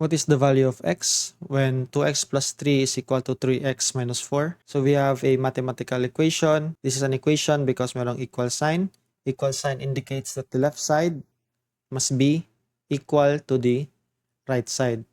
What is the value of x when 2x plus 3 is equal to 3x minus 4? So we have a mathematical equation. This is an equation because merong equal sign. Equal sign indicates that the left side must be equal to the right side.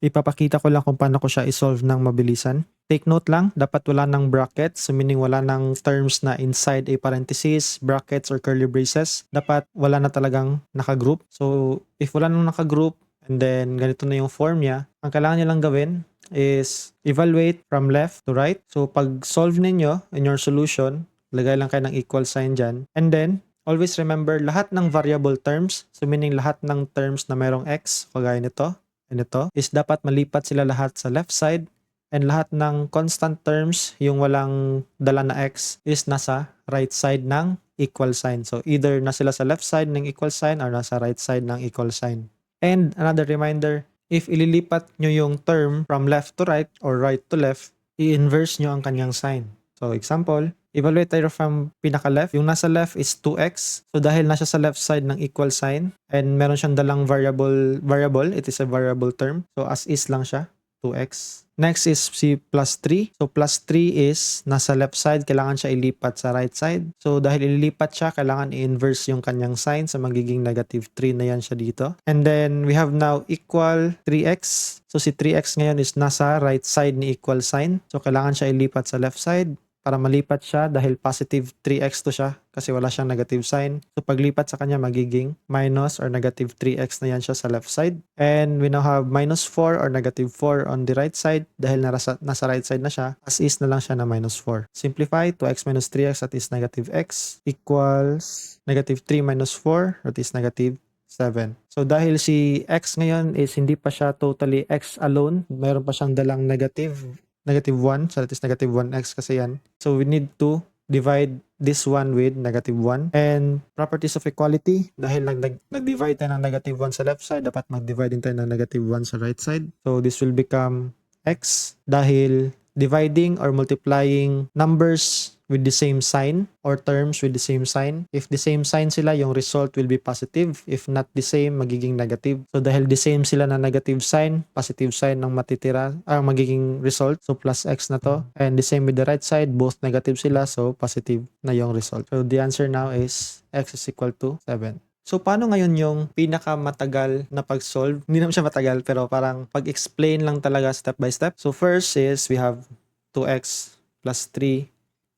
Ipapakita ko lang kung paano ko siya isolve ng mabilisan. Take note lang, dapat wala ng brackets, so meaning wala ng terms na inside a parenthesis, brackets, or curly braces. Dapat wala na talagang nakagroup. So if wala nang nakagroup, and then ganito na yung form niya, ang kailangan nyo lang gawin is evaluate from left to right. So pag solve ninyo in your solution, lagay lang kayo ng equal sign dyan. And then, always remember lahat ng variable terms, so meaning lahat ng terms na merong x, kagaya nito, and ito, is dapat malipat sila lahat sa left side. And lahat ng constant terms, yung walang dala na x, is nasa right side ng equal sign. So either na sila sa left side ng equal sign or nasa right side ng equal sign. And another reminder, if ililipat nyo yung term from left to right or right to left, i-inverse nyo ang kanyang sign. So example, evaluate tayo from pinaka-left. Yung nasa left is 2x. So dahil nasa sa left side ng equal sign and meron siyang dalang variable, it is a variable term. So as is lang siya, 2x. Next is si plus 3. So plus 3 is nasa left side, kailangan siya ilipat sa right side. So dahil ililipat siya, kailangan i-inverse yung kanyang sign. So magiging negative 3 na yan siya dito. And then we have now equal 3x. So si 3x ngayon is nasa right side ni equal sign. So kailangan siya ilipat sa left side para malipat siya dahil positive 3x to siya kasi wala siyang negative sign. So paglipat sa kanya magiging minus or negative 3x na yan siya sa left side. And we now have minus 4 or negative 4 on the right side dahil nasa right side na siya. As is na lang siya na minus 4. Simplify, 2x minus 3x that is negative x equals negative 3 minus 4 that is negative 7. So dahil si x ngayon is hindi pa siya totally x alone, mayroon pa siyang dalang negative 1, so that is negative 1x kasi yan. So we need to divide this one with negative 1. And properties of equality, dahil nag-divide tayo ng negative 1 sa left side, dapat mag-divide din tayo ng negative 1 sa right side. So this will become x dahil dividing or multiplying numbers with the same sign or terms with the same sign. If the same sign sila, yung result will be positive. If not the same, magiging negative. So dahil the same sila na negative sign, positive sign ng matitira, magiging result. So plus x na to. And the same with the right side, both negative sila, so positive na yung result. So the answer now is x is equal to 7. So, paano ngayon yung pinakamatagal na pag-solve? Hindi naman siya matagal, pero parang pag-explain lang talaga step by step. So, first is we have 2x plus 3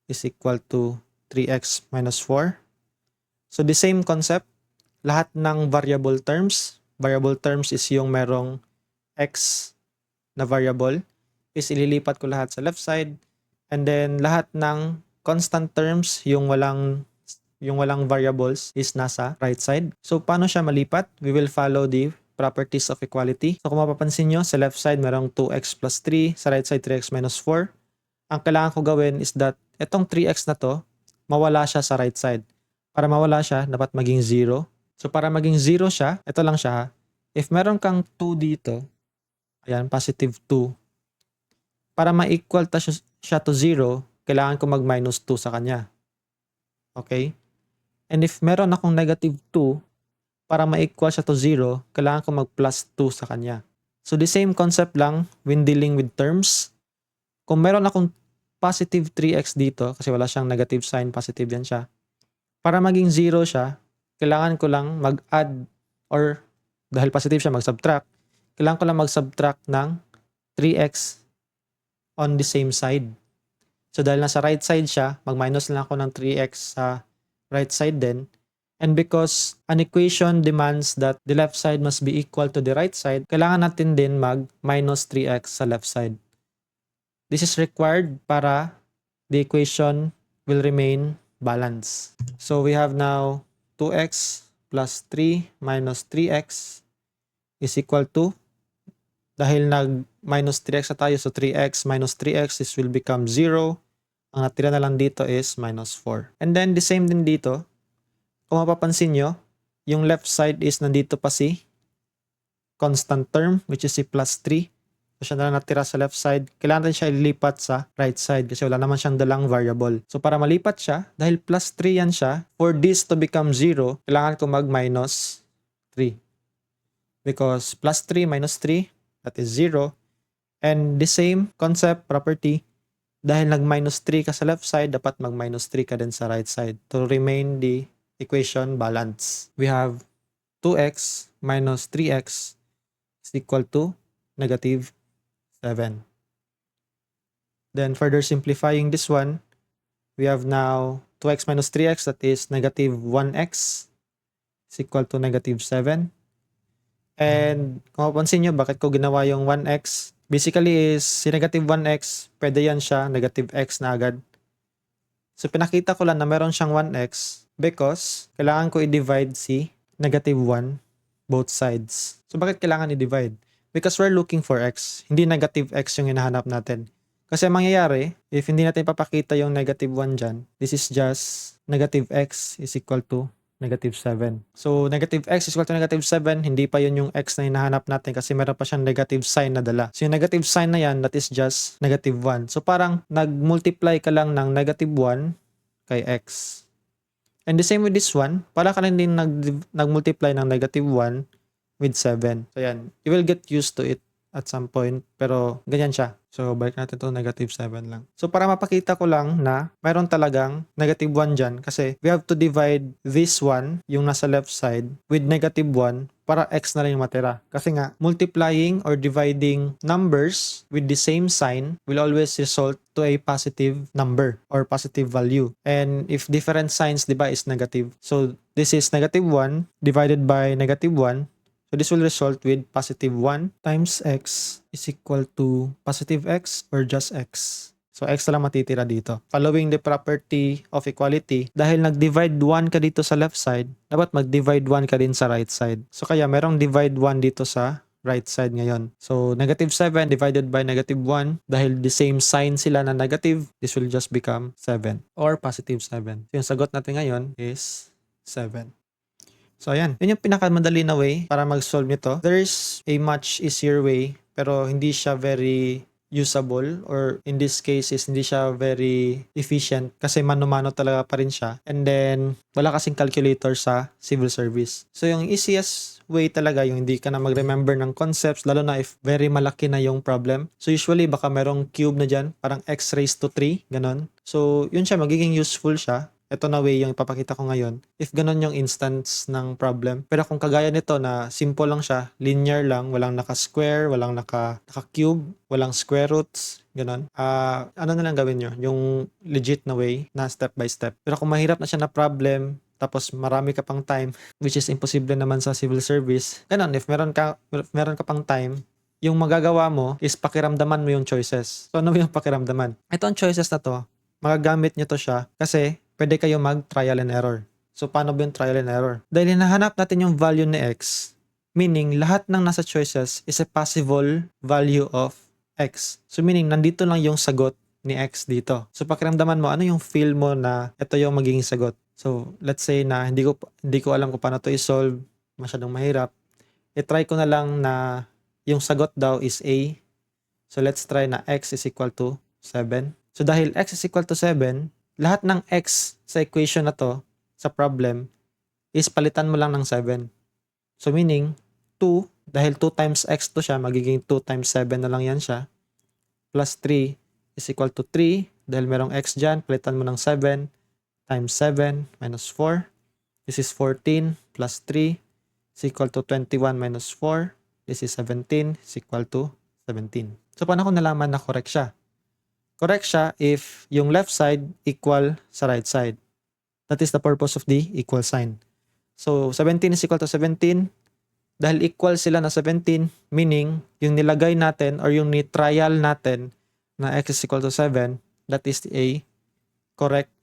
is equal to 3x minus 4. So, the same concept. Lahat ng variable terms is yung merong x na variable, is ililipat ko lahat sa left side. And then, lahat ng constant terms, yung walang variables is nasa right side. So, paano siya malipat? We will follow the properties of equality. So, kung mapapansin nyo, sa left side, merong 2x plus 3. Sa right side, 3x minus 4. Ang kailangan ko gawin is that itong 3x na to, mawala siya sa right side. Para mawala siya, dapat maging 0. So, para maging 0 siya, ito lang siya. If meron kang 2 dito, ayan, positive 2. Para ma-equal siya to 0, kailangan ko mag-minus 2 sa kanya. Okay? And if meron akong negative 2, para ma-equal siya to 0, kailangan ko mag-plus 2 sa kanya. So, the same concept lang when dealing with terms. Kung meron akong positive 3x dito, kasi wala siyang negative sign, positive yan siya. Para maging 0 siya, kailangan ko lang mag-add or dahil positive siya, mag-subtract. Kailangan ko lang mag-subtract ng 3x on the same side. So, dahil nasa right side siya, mag-minus lang ako ng 3x sa right side din. And because an equation demands that the left side must be equal to the right side, kailangan natin din mag-minus 3x sa left side. This is required para the equation will remain balanced. So we have now 2x plus 3 minus 3x is equal to, dahil nag-minus 3x na tayo, so 3x minus 3x, this will become 0. Ang natira na lang dito is minus 4. And then, the same din dito. Kung mapapansin nyo, yung left side is nandito pa si constant term, which is si plus 3. So, siya na lang natira sa left side. Kailangan natin siya ilipat sa right side kasi wala naman siyang dalang variable. So, para malipat siya, dahil plus 3 yan siya, for this to become 0, kailangan ko mag-minus 3. because plus 3 minus 3, that is 0. And the same concept, property, dahil nag-minus 3 ka sa left side, dapat mag-minus 3 ka din sa right side to remain the equation balance. We have 2x minus 3x is equal to negative 7. Then further simplifying this one, we have now 2x minus 3x, that is negative 1x is equal to negative 7. And kung mapansin nyo, bakit ko ginawa yung 1x? Basically is, si negative 1x, pwede yan siya, negative x na agad. So pinakita ko lang na meron siyang 1x because kailangan ko i-divide si negative 1 both sides. So bakit kailangan i-divide? Because we're looking for x, hindi negative x yung hinahanap natin. Kasi ang mangyayari, if hindi natin papakita yung negative 1 dyan, this is just negative x is equal to negative 7. So, negative x is equal to negative 7, hindi pa yun yung x na hinahanap natin kasi meron pa siyang negative sign na dala. So, yung negative sign na yan, that is just negative 1. So, parang nag-multiply ka lang ng negative 1 kay x. And the same with this one, para ka lang din nag-multiply ng negative 1 with 7. So, yan. You will get used to it at some point, pero ganyan siya. So, balik natin to negative 7 lang. So, para mapakita ko lang na mayroon talagang negative 1 dyan kasi we have to divide this one, yung nasa left side, with negative 1 para x na lang yung matira. Kasi nga, multiplying or dividing numbers with the same sign will always result to a positive number or positive value. And if different signs, di ba, is negative. So, this is negative 1 divided by negative 1. So this will result with positive 1 times x is equal to positive x or just x. So x na lang matitira dito. Following the property of equality, dahil nag-divide 1 ka dito sa left side, dapat mag-divide 1 ka din sa right side. So kaya merong divide 1 dito sa right side ngayon. So negative 7 divided by negative 1, dahil the same sign sila na negative, this will just become 7 or positive 7. So yung sagot natin ngayon is 7. So, ayan. Yun yung pinakamadali na way para mag-solve nito. There is a much easier way, pero hindi siya very usable, or in this case is hindi siya very efficient kasi mano-mano talaga pa rin siya. And then, wala kasing calculator sa civil service. So, yung easiest way talaga, yung hindi ka na mag-remember ng concepts, lalo na if very malaki na yung problem. So, usually, baka merong cube na dyan, parang x raised to 3, ganon. So, yun siya, magiging useful siya. Ito na way yung ipapakita ko ngayon. If ganun yung instance ng problem. Pero kung kagaya nito na simple lang siya, linear lang, walang naka-square, walang naka-cube, walang square roots, ganun. Ano na lang gawin nyo? Yung legit na way na step by step. Pero kung mahirap na siya na problem, tapos marami ka pang time, which is imposible naman sa civil service, ganun, if meron ka pang time, yung magagawa mo is pakiramdaman mo yung choices. So ano yung pakiramdaman? Ito ang choices na to, magagamit nyo to siya kasi pwede kayo mag-trial and error. So, paano ba yung trial and error? Dahil hinahanap natin yung value ni x, meaning lahat ng nasa choices is a possible value of x. So, meaning nandito lang yung sagot ni x dito. So, pakiramdaman mo, ano yung feel mo na ito yung magiging sagot? So, let's say na hindi ko alam kung paano to i-solve, masyadong mahirap. I-try ko na lang na yung sagot daw is a. So, let's try na x is equal to 7. So, dahil x is equal to 7, lahat ng x sa equation na to, sa problem, is palitan mo lang ng 7. So meaning, 2, dahil 2 times x to siya, magiging 2 times 7 na lang yan siya, plus 3 is equal to 3, dahil merong x dyan, palitan mo ng 7, times 7 minus 4, this is 14, plus 3 is equal to 21 minus 4, this is 17, is equal to 17. So paano ko nalaman na correct siya? Correct siya if yung left side equal sa right side. That is the purpose of the equal sign. So, 17 is equal to 17. Dahil equal sila na 17, meaning, yung nilagay natin or yung ni-trial natin na x is equal to 7, that is a correct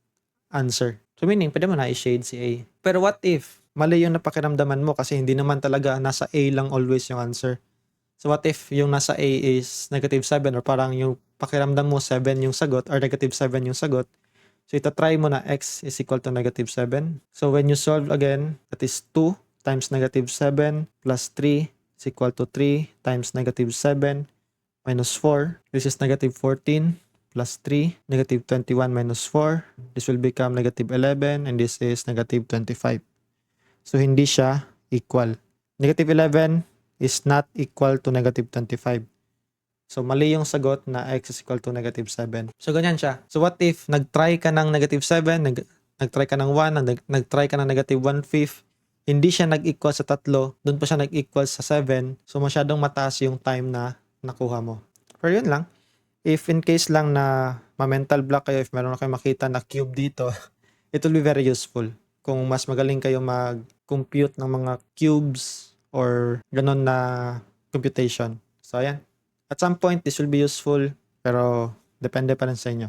answer. So, meaning, pwede mo na i-shade si A. Pero what if mali yung napakiramdaman mo kasi hindi naman talaga nasa A lang always yung answer? So, what if yung nasa A is negative 7 or parang yung pakiramdam mo 7 yung sagot or negative 7 yung sagot. So, ito-try mo na x is equal to negative 7. So, when you solve again, that is 2 times negative 7 plus 3 is equal to 3 times negative 7 minus 4. This is negative 14 plus 3, negative 21 minus 4. This will become negative 11 and this is negative 25. So, hindi siya equal. Negative 11 is not equal to negative 25. So, mali yung sagot na x is equal to negative 7. So, ganyan siya. So, what if nag-try ka ng negative 7, nag-try ka ng 1, nag-try ka ng negative 1/5, hindi siya nag-equal sa 3, doon pa siya nag-equal sa 7, so masyadong mataas yung time na nakuha mo. Pero yun lang. If in case lang na ma-mental block kayo, if meron na kayo makita na cube dito, it will be very useful. Kung mas magaling kayo mag-compute ng mga cubes or ganun na computation. So, ayan. At some point, this will be useful, pero depende pa rin sa inyo.